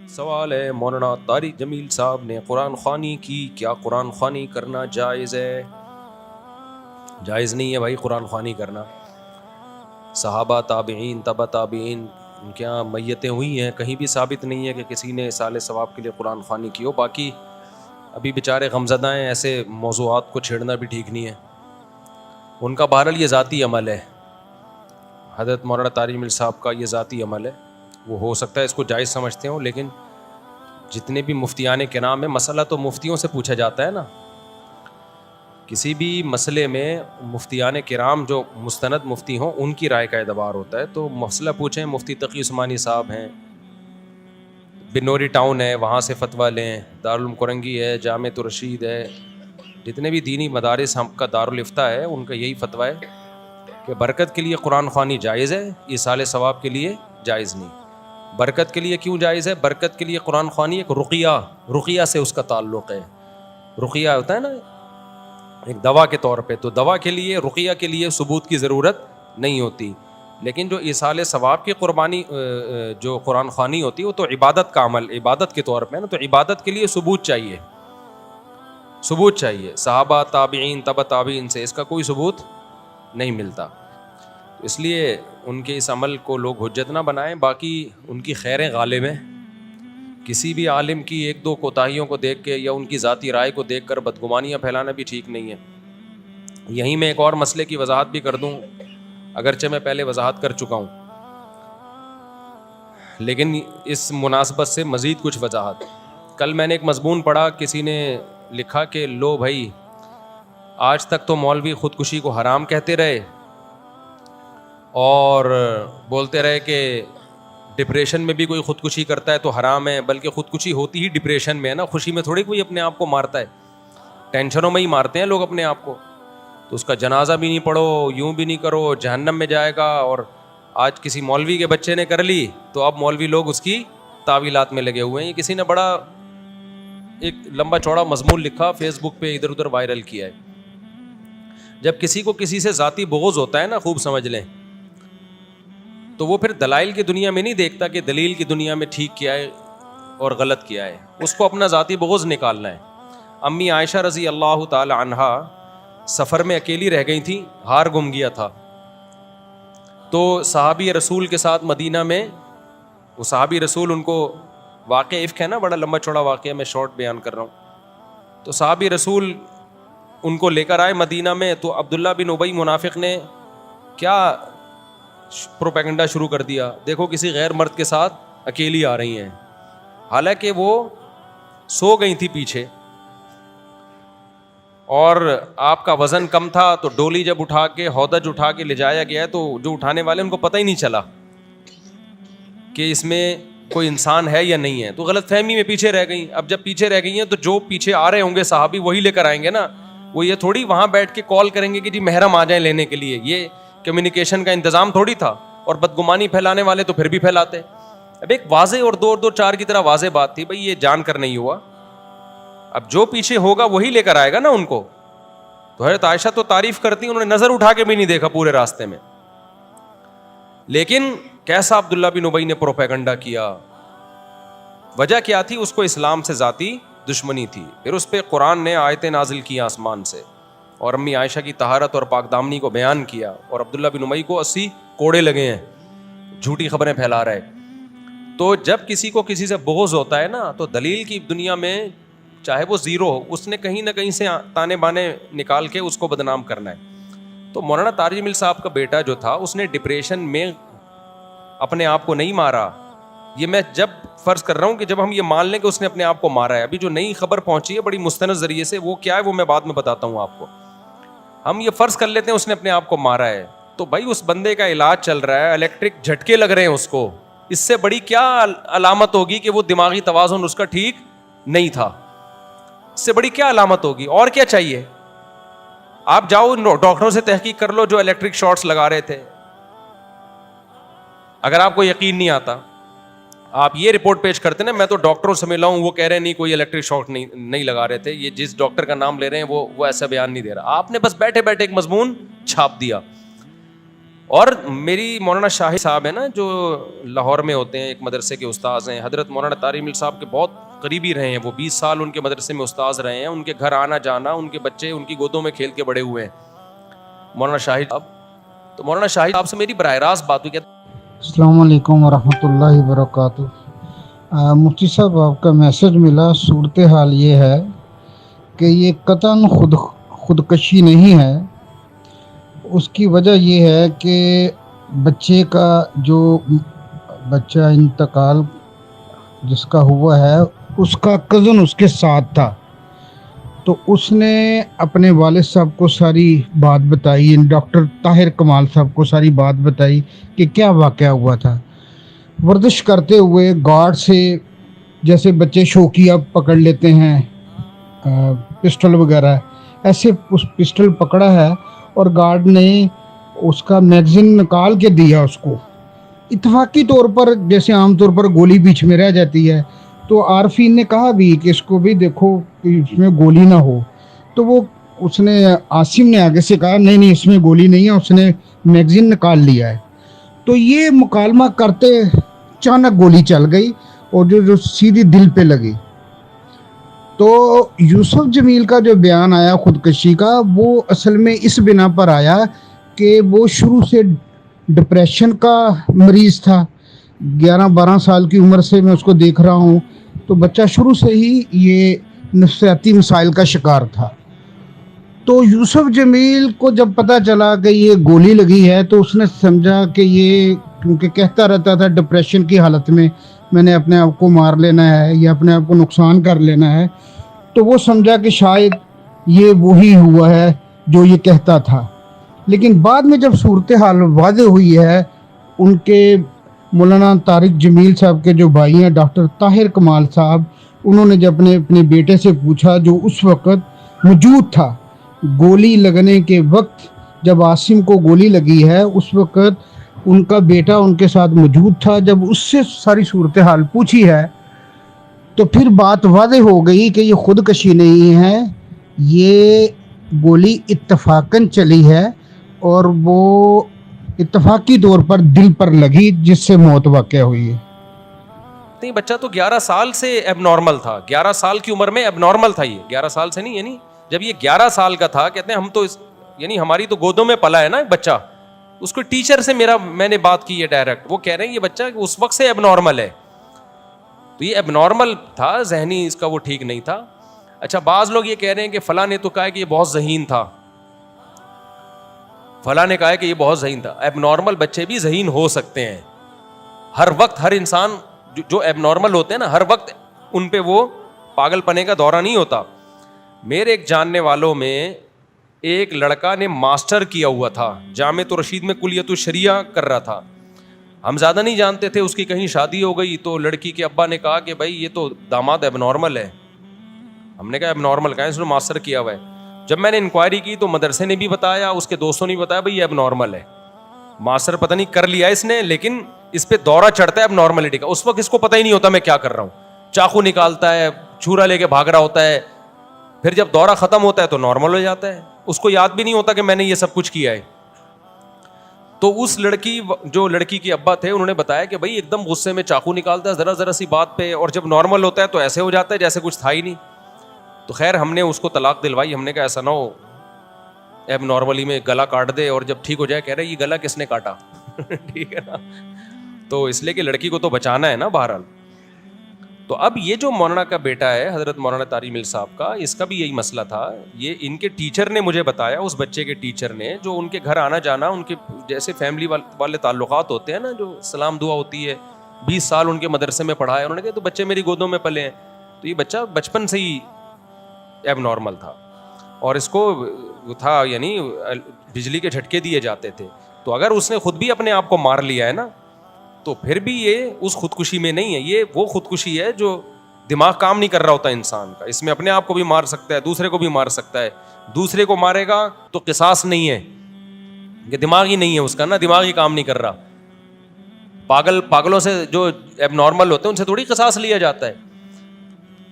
سوال ہے مولانا طارق جمیل صاحب نے قرآن خوانی کی، کیا قرآن خوانی کرنا جائز ہے؟ جائز نہیں ہے بھائی قرآن خوانی کرنا. صحابہ، تابعین، تبع تابعین ان کے یہاں میتیں ہوئی ہیں، کہیں بھی ثابت نہیں ہے کہ کسی نے اصال ثواب کے لیے قرآن خوانی کی ہو. باقی ابھی بیچارے غمزدہ ہیں، ایسے موضوعات کو چھیڑنا بھی ٹھیک نہیں ہے. ان کا بہرحال یہ ذاتی عمل ہے، حضرت مولانا طارق جمیل صاحب کا یہ ذاتی عمل ہے. وہ ہو سکتا ہے اس کو جائز سمجھتے ہوں، لیکن جتنے بھی مفتیان کرام ہیں، مسئلہ تو مفتیوں سے پوچھا جاتا ہے نا. کسی بھی مسئلے میں مفتیان کرام جو مستند مفتی ہوں ان کی رائے کا اعتبار ہوتا ہے. تو مسئلہ پوچھیں، مفتی تقی عثمانی صاحب ہیں، بنوری ٹاؤن ہے، وہاں سے فتویٰ لیں. دارالعلوم کرنگی ہے، جامعۃ الرشید ہے، جتنے بھی دینی مدارس ہم کا دارالفتہ ہے ان کا یہی فتویٰ ہے کہ برکت کے لیے قرآن خوانی جائز ہے، ایصال ثواب کے لیے جائز نہیں. برکت کے لیے کیوں جائز ہے؟ برکت کے لیے قرآن خوانی ایک رقیہ سے اس کا تعلق ہے. رقیہ ہوتا ہے نا ایک دوا کے طور پہ، تو دوا کے لیے، رقیہ کے لیے ثبوت کی ضرورت نہیں ہوتی. لیکن جو ایصال ثواب کی قربانی جو قرآن خوانی ہوتی ہے وہ تو عبادت کا عمل، عبادت کے طور پہ نا، تو عبادت کے لیے ثبوت چاہیے، ثبوت چاہیے. صحابہ، تابعین، تبع تابعین سے اس کا کوئی ثبوت نہیں ملتا. اس لیے ان کے اس عمل کو لوگ حجت نہ بنائیں. باقی ان کی خیریں غالب ہیں. کسی بھی عالم کی ایک دو کوتاہیوں کو دیکھ کے یا ان کی ذاتی رائے کو دیکھ کر بدگمانیاں پھیلانا بھی ٹھیک نہیں ہے. یہیں میں ایک اور مسئلے کی وضاحت بھی کر دوں، اگرچہ میں پہلے وضاحت کر چکا ہوں، لیکن اس مناسبت سے مزید کچھ وضاحت. کل میں نے ایک مضمون پڑھا، کسی نے لکھا کہ لو بھائی، آج تک تو مولوی خودکشی کو حرام کہتے رہے اور بولتے رہے کہ ڈپریشن میں بھی کوئی خودکشی کرتا ہے تو حرام ہے، بلکہ خودکشی ہوتی ہی ڈپریشن میں ہے نا، خوشی میں تھوڑی کوئی اپنے آپ کو مارتا ہے، ٹینشنوں میں ہی مارتے ہیں لوگ اپنے آپ کو. تو اس کا جنازہ بھی نہیں پڑھو، یوں بھی نہیں کرو، جہنم میں جائے گا. اور آج کسی مولوی کے بچے نے کر لی تو اب مولوی لوگ اس کی تعویلات میں لگے ہوئے ہیں. کسی نے بڑا ایک لمبا چوڑا مضمون لکھا، فیس بک پہ ادھر ادھر وائرل کیا ہے. جب کسی کو کسی سے ذاتی بغض ہوتا ہے نا، خوب سمجھ لیں، تو وہ پھر دلائل کی دنیا میں نہیں دیکھتا کہ دلیل کی دنیا میں ٹھیک کیا ہے اور غلط کیا ہے، اس کو اپنا ذاتی بغض نکالنا ہے. امی عائشہ رضی اللہ تعالی عنہا سفر میں اکیلی رہ گئی تھی، ہار گم گیا تھا. تو صحابی رسول کے ساتھ مدینہ میں، وہ صحابی رسول، ان کو واقعہ افک ہے نا، بڑا لمبا چوڑا واقعہ، میں شارٹ بیان کر رہا ہوں. تو صحابی رسول ان کو لے کر آئے مدینہ میں. تو عبداللہ بن ابی منافق نے کیا پروپیگنڈا شروع کر دیا، دیکھو کسی غیر مرد کے ساتھ اکیلی آ رہی ہیں، حالانکہ وہ سو گئی تھی پیچھے اور آپ کا وزن کم تھا. تو ڈولی جب اٹھا کے، ہودج اٹھا کے لے جایا گیا تو جو اٹھانے والے ان کو پتہ ہی نہیں چلا کہ اس میں کوئی انسان ہے یا نہیں ہے، تو غلط فہمی میں پیچھے رہ گئی. اب جب پیچھے رہ گئی ہیں تو جو پیچھے آ رہے ہوں گے صحابی وہی لے کر آئیں گے نا. وہ یہ تھوڑی وہاں بیٹھ کے کال کریں گے کہ جی محرم آ جائیں لینے کے لیے، یہ کمیونیکیشن کا انتظام تھوڑی تھا. اور بدگمانی پھیلانے والے تو پھر بھی پھیلاتے. اب ایک واضح اور دو چار کی طرح واضح بات تھی، بھائی یہ جان کر نہیں ہوا، اب جو پیچھے ہوگا وہی لے کر آئے گا نا ان کو. تو حضرت عائشہ تو تعریف کرتی، انہوں نے نظر اٹھا کے بھی نہیں دیکھا پورے راستے میں. لیکن کیسا عبداللہ بن ابی نے پروپیگنڈا کیا. وجہ کیا تھی؟ اس کو اسلام سے ذاتی دشمنی تھی. پھر اس پہ قرآن نے آیتیں نازل کی آسمان سے اور امی عائشہ کی طہارت اور پاک دامنی کو بیان کیا، اور عبداللہ بن ابی کو 80 کوڑے لگے ہیں، جھوٹی خبریں پھیلا رہے. تو جب کسی کو کسی سے بغض ہوتا ہے نا، تو دلیل کی دنیا میں چاہے وہ زیرو ہو، اس نے کہیں نہ کہیں سے تانے بانے نکال کے اس کو بدنام کرنا ہے. تو مولانا طارق جمیل صاحب کا بیٹا جو تھا، اس نے ڈپریشن میں اپنے آپ کو نہیں مارا. یہ میں جب فرض کر رہا ہوں کہ جب ہم یہ مان لیں کہ اس نے اپنے آپ کو مارا ہے، ابھی جو نئی خبر پہنچی ہے بڑی مستند ذریعے سے، وہ کیا ہے وہ میں بعد میں بتاتا ہوں آپ کو. ہم یہ فرض کر لیتے ہیں اس نے اپنے آپ کو مارا ہے، تو بھائی اس بندے کا علاج چل رہا ہے، الیکٹرک جھٹکے لگ رہے ہیں اس کو، اس سے بڑی کیا علامت ہوگی کہ وہ دماغی توازن اس کا ٹھیک نہیں تھا؟ اس سے بڑی کیا علامت ہوگی؟ اور کیا چاہیے؟ آپ جاؤ ڈاکٹروں سے تحقیق کر لو جو الیکٹرک شارٹس لگا رہے تھے. اگر آپ کو یقین نہیں آتا، آپ یہ رپورٹ پیش کرتے نا، میں تو ڈاکٹروں سے ملا ہوں، وہ کہہ رہے نہیں کوئی الیکٹرک شارٹ نہیں لگا رہے تھے، یہ جس ڈاکٹر کا نام لے رہے ہیں وہ ایسا بیان نہیں دے رہا. آپ نے بس بیٹھے بیٹھے ایک مضمون چھاپ دیا. اور میری مولانا شاہد صاحب ہیں نا جو لاہور میں ہوتے ہیں، ایک مدرسے کے استاذ ہیں، حضرت مولانا طارق مل صاحب کے بہت قریبی رہے ہیں وہ، 20 سال ان کے مدرسے میں استاذ رہے ہیں، ان کے گھر آنا جانا، ان کے بچے ان کی گودوں میں کھیل کے بڑے ہوئے ہیں مولانا شاہد صاحب. تو مولانا شاہد آپ سے میری براہ راست بات ہوئی. السلام علیکم ورحمۃ اللہ وبرکاتہ. مفتی صاحب آپ کا میسج ملا. صورتحال یہ ہے کہ یہ قطعاً خودکشی نہیں ہے. اس کی وجہ یہ ہے کہ بچے کا جو بچہ انتقال جس کا ہوا ہے اس کا کزن اس کے ساتھ تھا، تو اس نے اپنے والد صاحب کو ساری بات بتائی، ڈاکٹر طاہر کمال صاحب کو ساری بات بتائی کہ کیا واقعہ ہوا تھا. ورزش کرتے ہوئے گارڈ سے، جیسے بچے شوقیہ پکڑ لیتے ہیں پسٹل وغیرہ، ایسے اس پسٹل پکڑا ہے اور گارڈ نے اس کا میگزین نکال کے دیا اس کو. اتفاقی طور پر جیسے عام طور پر گولی بیچ میں رہ جاتی ہے، تو عارفین نے کہا بھی کہ اس کو بھی دیکھو کہ اس میں گولی نہ ہو، تو وہ اس نے عاصم نے آگے سے کہا نہیں اس میں گولی نہیں ہے، اس نے میگزین نکال لیا ہے. تو یہ مکالمہ کرتے اچانک گولی چل گئی اور جو سیدھی دل پہ لگی. تو یوسف جمیل کا جو بیان آیا خودکشی کا، وہ اصل میں اس بنا پر آیا کہ وہ شروع سے ڈپریشن کا مریض تھا. 11-12 سال کی عمر سے میں اس کو دیکھ رہا ہوں، تو بچہ شروع سے ہی یہ نفسیاتی مسائل کا شکار تھا. تو یوسف جمیل کو جب پتہ چلا کہ یہ گولی لگی ہے تو اس نے سمجھا کہ یہ، کیونکہ کہتا رہتا تھا ڈپریشن کی حالت میں نے اپنے آپ کو مار لینا ہے یا اپنے آپ کو نقصان کر لینا ہے، تو وہ سمجھا کہ شاید یہ وہی ہوا ہے جو یہ کہتا تھا. لیکن بعد میں جب صورتحال واضح ہوئی ہے، ان کے مولانا طارق جمیل صاحب کے جو بھائی ہیں ڈاکٹر طاہر کمال صاحب، انہوں نے جب اپنے بیٹے سے پوچھا جو اس وقت موجود تھا، گولی لگنے کے وقت جب عاصم کو گولی لگی ہے اس وقت ان کا بیٹا ان کے ساتھ موجود تھا، جب اس سے ساری صورتحال پوچھی ہے تو پھر بات واضح ہو گئی کہ یہ خودکشی نہیں ہے، یہ گولی اتفاقاً چلی ہے اور وہ اتفاقی طور پر دل پر لگی جس سے موت واقع ہوئی ہے. نہیں، بچہ تو 11 سال سے ایب نارمل تھا، 11 سال کی عمر میں ایب نارمل تھا. یہ 11 سال سے نہیں، یعنی جب یہ 11 سال کا تھا، کہتے ہیں ہم تو یعنی ہماری تو گودوں میں پلا ہے نا ایک بچہ. اس کو ٹیچر سے میں نے بات کی ہے ڈائریکٹ، وہ کہہ رہے ہیں یہ بچہ اس وقت سے ایب نارمل ہے. تو یہ ایب نارمل تھا، ذہنی اس کا وہ ٹھیک نہیں تھا. اچھا، بعض لوگ یہ کہہ رہے ہیں کہ فلاں نے تو کہا کہ یہ بہت ذہین تھا، فلاں نے کہا کہ یہ بہت ذہین تھا. ایب نارمل بچے بھی ذہین ہو سکتے ہیں. ہر وقت ہر انسان جو ایب نارمل ہوتے ہیں نا، ہر وقت ان پہ وہ پاگل پنے کا دورہ نہیں ہوتا. میرے ایک جاننے والوں میں ایک لڑکا نے ماسٹر کیا ہوا تھا، جامعۃ الرشید میں کلیت الشریعہ کر رہا تھا. ہم زیادہ نہیں جانتے تھے، اس کی کہیں شادی ہو گئی تو لڑکی کے ابا نے کہا کہ بھائی یہ تو داماد ایب نارمل ہے. ہم نے کہا ایب نارمل کہا ہے، اس نے ماسٹر کیا ہوا ہے. جب میں نے انکوائری کی تو مدرسے نے بھی بتایا، اس کے دوستوں نے بھی بتایا بھائی یہ ایب نارمل ہے. ماسٹر پتہ نہیں کر لیا اس نے، لیکن اس پہ دورہ چڑھتا ہے اب نارملٹی کا. اس وقت اس کو پتہ ہی نہیں ہوتا میں کیا کر رہا ہوں، چاقو نکالتا ہے، چھرا لے کے بھاگ رہا ہوتا ہے. پھر جب دورہ ختم ہوتا ہے تو نارمل ہو جاتا ہے، اس کو یاد بھی نہیں ہوتا کہ میں نے یہ سب کچھ کیا ہے. تو اس جو لڑکی کے ابا تھے انہوں نے بتایا کہ بھائی ایک دم غصے میں چاقو نکالتا ہے ذرا سی بات پہ، اور جب نارمل ہوتا ہے تو ایسے ہو جاتا ہے جیسے کچھ تھا ہی نہیں. تو خیر ہم نے اس کو طلاق دلوائی. ہم نے کہا ایسا نہ ہو ایب نارملی میں گلا کاٹ دے اور جب ٹھیک ہو جائے کہہ رہے یہ گلا کس نے کاٹا. ٹھیک ہے نا، تو اس لیے کہ لڑکی کو تو بچانا ہے نا بہرحال. تو اب یہ جو مولانا کا بیٹا ہے حضرت مولانا طارق مل صاحب کا، اس کا بھی یہی مسئلہ تھا. یہ ان کے ٹیچر نے مجھے بتایا، اس بچے کے ٹیچر نے، جو ان کے گھر آنا جانا، ان کے جیسے فیملی والے تعلقات ہوتے ہیں نا، جو سلام دعا ہوتی ہے، 20 سال ان کے مدرسے میں پڑھا ہے. انہوں نے کہا تو بچے میری گودوں میں پلے ہیں. تو یہ بچہ بچپن سے ہی ایب نارمل تھا اور اس کو تھا یعنی بجلی کے جھٹکے دیے جاتے تھے. تو اگر اس نے خود بھی اپنے آپ کو مار لیا ہے نا، تو پھر بھی یہ اس خودکشی میں نہیں ہے. یہ وہ خودکشی ہے جو دماغ کام نہیں کر رہا ہوتا انسان کا. اس میں اپنے آپ کو بھی مار سکتا ہے، دوسرے کو بھی مار سکتا ہے. دوسرے کو مارے گا تو قصاص نہیں ہے، کہ دماغ ہی نہیں ہے اس کا نا، دماغ ہی کام نہیں کر رہا. پاگلوں سے جو ایب نارمل ہوتے ہیں ان سے تھوڑی قصاص لیا جاتا ہے.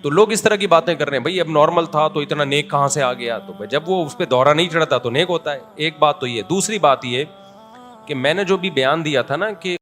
تو لوگ اس طرح کی باتیں کر رہے ہیں بھائی اب نارمل تھا تو اتنا نیک کہاں سے آ گیا. تو جب وہ اس پہ دورہ نہیں چڑھتا تو نیک ہوتا ہے. ایک بات تو یہ. دوسری بات یہ کہ میں نے جو بھی بیان دیا تھا نا کہ